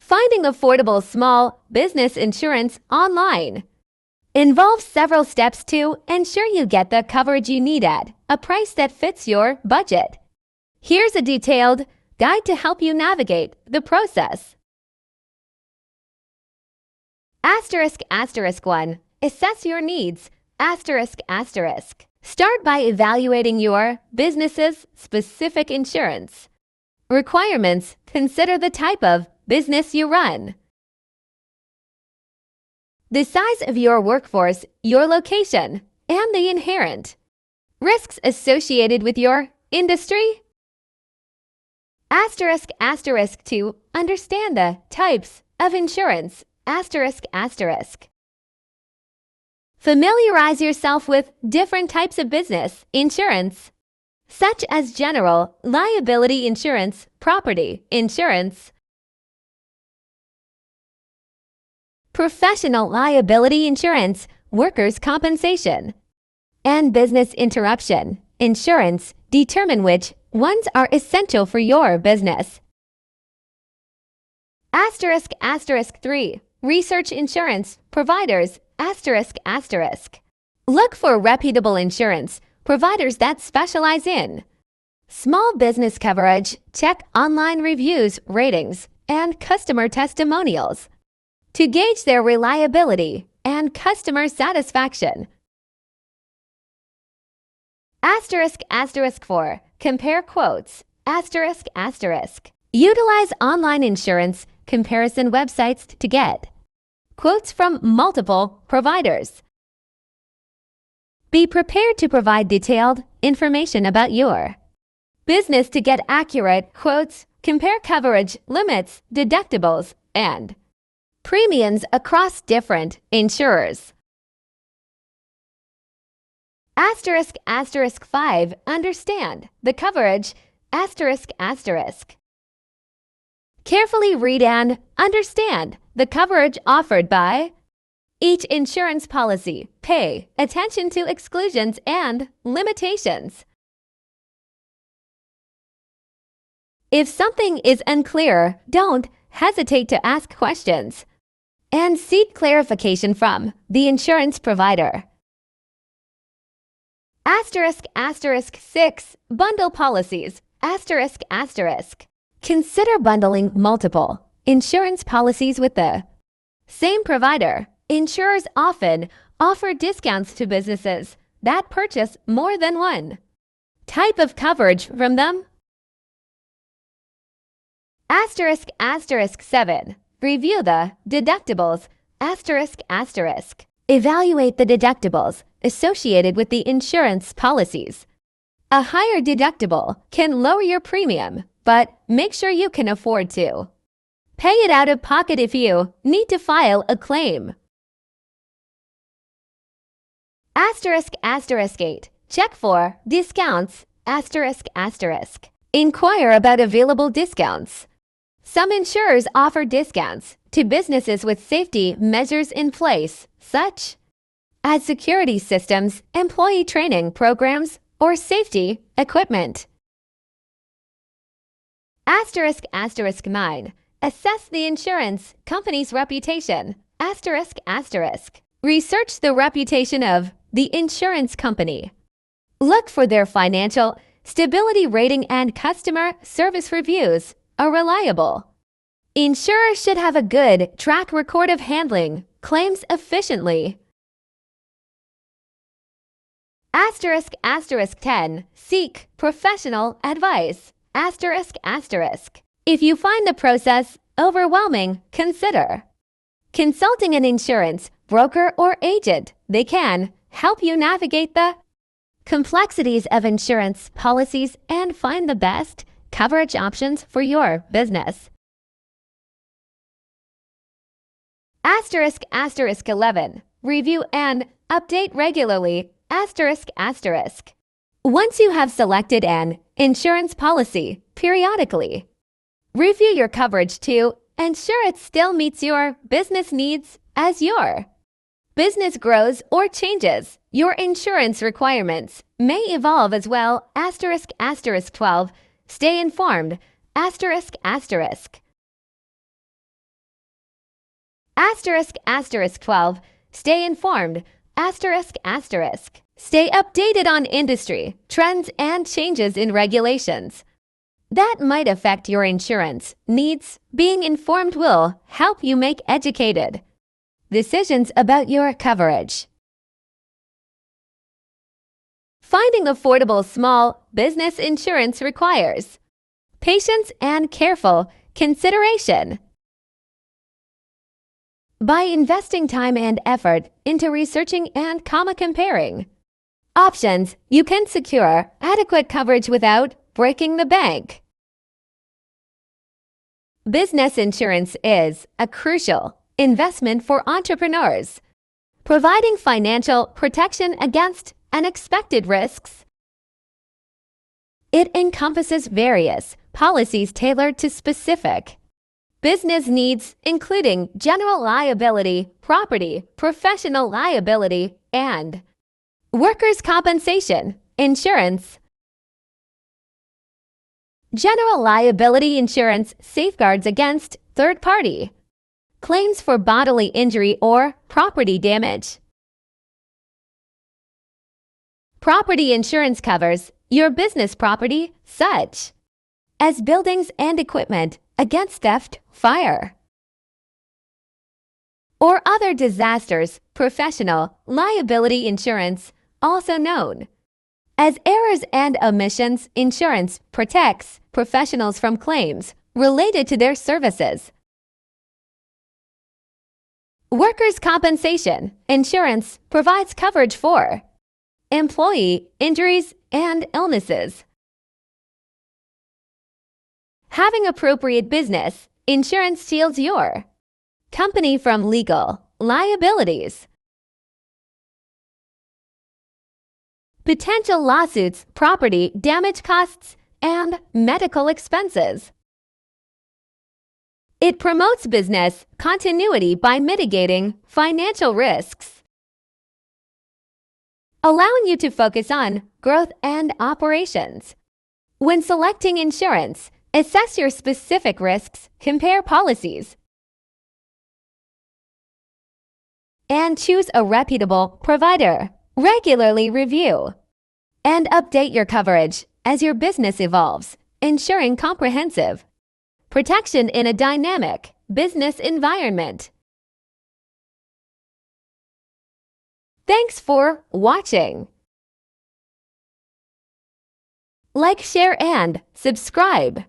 Finding affordable small business insurance online involves several steps to ensure you get the coverage you need at a price that fits your budget. Here's a detailed guide to help you navigate the process. Asterisk asterisk 1. Assess your needs. Asterisk asterisk. Start by evaluating your business's specific insurance requirements. Consider the type of business you run, the size of your workforce, your location, and the inherent risks associated with your industry. Asterisk asterisk 2. Understand the types of insurance. Asterisk asterisk. Familiarize yourself with different types of business insurance, such as general liability insurance, property insurance, professional liability insurance, workers' compensation, and business interruption insurance. Determine which ones are essential for your business. Asterisk asterisk 3. Research insurance providers. Asterisk asterisk. Look for reputable insurance providers that specialize in small business coverage. Check online reviews, ratings, and customer testimonials to gauge their reliability and customer satisfaction. Asterisk asterisk 4. Compare quotes. Asterisk asterisk. Utilize online insurance comparison websites to get quotes from multiple providers. Be prepared to provide detailed information about your business to get accurate quotes. Compare coverage, limits, deductibles, and premiums across different insurers. Asterisk asterisk 5. Understand the coverage. Asterisk asterisk. Carefully read and understand the coverage offered by each insurance policy. Pay attention to exclusions and limitations. If something is unclear, don't hesitate to ask questions and seek clarification from the insurance provider. Asterisk asterisk 6. Bundle policies. Asterisk asterisk. Consider bundling multiple insurance policies with the same provider. Insurers often offer discounts to businesses that purchase more than one type of coverage from them. Asterisk asterisk 7. Review the deductibles. Asterisk asterisk. Evaluate the deductibles associated with the insurance policies. A higher deductible can lower your premium, but make sure you can afford to pay it out of pocket if you need to file a claim. Asterisk asterisk 8. Check for discounts. Asterisk asterisk. Inquire about available discounts. Some insurers offer discounts to businesses with safety measures in place, such as security systems, employee training programs, or safety equipment. Asterisk asterisk 9. Assess the insurance company's reputation. Asterisk asterisk. Research the reputation of the insurance company. Look for their financial stability rating and customer service reviews are reliable. Insurers should have a good track record of handling claims efficiently. Asterisk asterisk 10. Seek professional advice. Asterisk asterisk. If you find the process overwhelming, consider consulting an insurance broker or agent. They can help you navigate the complexities of insurance policies and find the best coverage options for your business. Asterisk asterisk 11. Review and update regularly. Asterisk asterisk. Once you have selected an insurance policy, periodically review your coverage to ensure it still meets your business needs. As your business grows or changes, your insurance requirements may evolve as well. Asterisk asterisk 12. Stay informed. Asterisk asterisk. Asterisk 12. Stay informed. Asterisk. Stay updated on industry, trends, and changes in regulations that might affect your insurance needs. Being informed will help you make educated decisions about your coverage. Finding affordable small business insurance requires patience and careful consideration. By investing time and effort into researching and comparing options, you can secure adequate coverage without breaking the bank. Business insurance is a crucial investment for entrepreneurs, providing financial protection against unexpected risks. It encompasses various policies tailored to specific business needs, including general liability, property, professional liability, and workers' compensation insurance. General liability insurance safeguards against third-party claims for bodily injury or property damage. Property insurance covers your business property, such as buildings and equipment, against theft, fire, or other disasters. Professional liability insurance, also known as errors and omissions insurance, protects professionals from claims related to their services. Workers' compensation insurance provides coverage for employee injuries and illnesses. Having appropriate business insurance shields your company from legal liabilities, potential lawsuits, property damage costs, and medical expenses. It promotes business continuity by mitigating financial risks, allowing you to focus on growth and operations. When selecting insurance, assess your specific risks, compare policies, and choose a reputable provider. Regularly review and update your coverage as your business evolves, ensuring comprehensive protection in a dynamic business environment. Thanks for watching. Like, share, and subscribe.